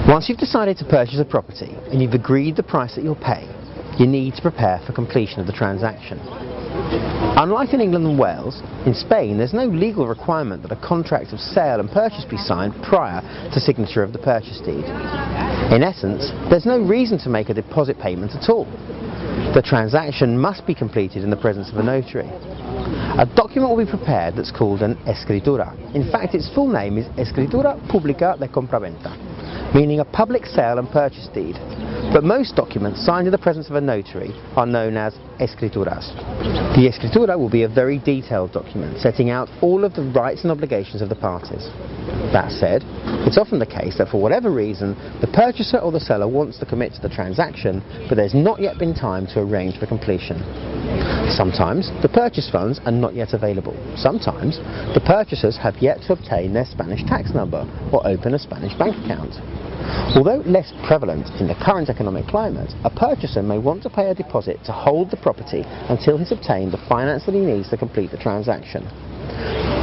Once you've decided to purchase a property and you've agreed the price that you'll pay, you need to prepare for completion of the transaction. Unlike in England and Wales, in Spain there's no legal requirement that a contract of sale and purchase be signed prior to signature of the purchase deed. In essence, there's no reason to make a deposit payment at all. The transaction must be completed in the presence of a notary. A document will be prepared that's called an escritura. In fact, its full name is Escritura Pública de Compraventa, meaning a public sale and purchase deed. But most documents signed in the presence of a notary are known as escrituras. The escritura will be a very detailed document setting out all of the rights and obligations of the parties. That said, it's often the case that for whatever reason the purchaser or the seller wants to commit to the transaction, but there's not yet been time to arrange for completion. Sometimes the purchase funds are not yet available. Sometimes the purchasers have yet to obtain their Spanish tax number or open a Spanish bank account. Although less prevalent in the current economic climate, a purchaser may want to pay a deposit to hold the property until he's obtained the finance that he needs to complete the transaction.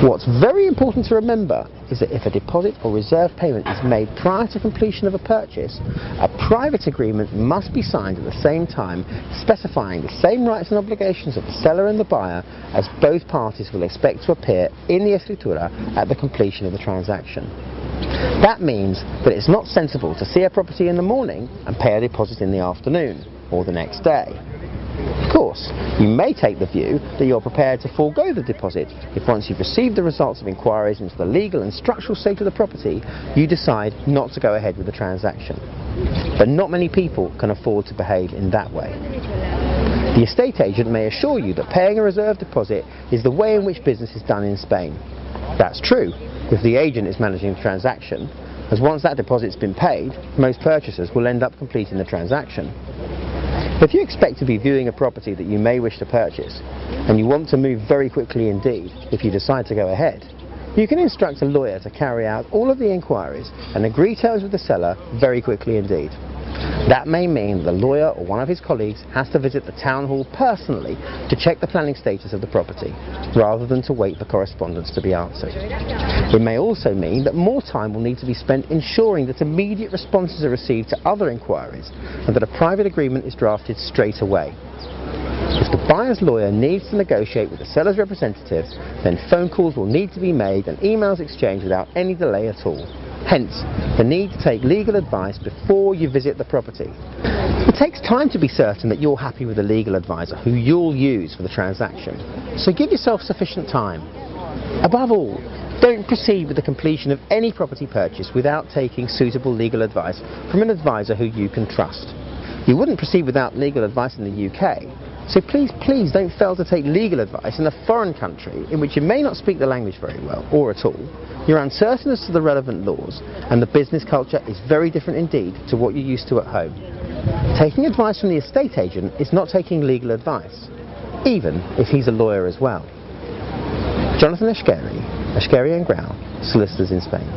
What's very important to remember is that if a deposit or reserve payment is made prior to completion of a purchase, a private agreement must be signed at the same time, specifying the same rights and obligations of the seller and the buyer, as both parties will expect to appear in the escritura at the completion of the transaction. That means that it's not sensible to see a property in the morning and pay a deposit in the afternoon or the next day. Of course, you may take the view that you're prepared to forego the deposit if once you've received the results of inquiries into the legal and structural state of the property, you decide not to go ahead with the transaction. But not many people can afford to behave in that way. The estate agent may assure you that paying a reserve deposit is the way in which business is done in Spain. That's true if the agent is managing the transaction, as once that deposit's been paid, most purchasers will end up completing the transaction. If you expect to be viewing a property that you may wish to purchase, and you want to move very quickly indeed if you decide to go ahead, you can instruct a lawyer to carry out all of the inquiries and agree terms with the seller very quickly indeed. That may mean the lawyer or one of his colleagues has to visit the town hall personally to check the planning status of the property, rather than to wait for correspondence to be answered. It may also mean that more time will need to be spent ensuring that immediate responses are received to other inquiries and that a private agreement is drafted straight away. If the buyer's lawyer needs to negotiate with the seller's representative, then phone calls will need to be made and emails exchanged without any delay at all. Hence, the need to take legal advice before you visit the property. It takes time to be certain that you're happy with the legal advisor who you'll use for the transaction, so give yourself sufficient time. Above all, don't proceed with the completion of any property purchase without taking suitable legal advice from an advisor who you can trust. You wouldn't proceed without legal advice in the UK, so please don't fail to take legal advice in a foreign country in which you may not speak the language very well, or at all. You're uncertain as to the relevant laws, and the business culture is very different indeed to what you're used to at home. Taking advice from the estate agent is not taking legal advice, even if he's a lawyer as well. Jonathan Eshkeri, Eshkeri & Solicitors in Spain.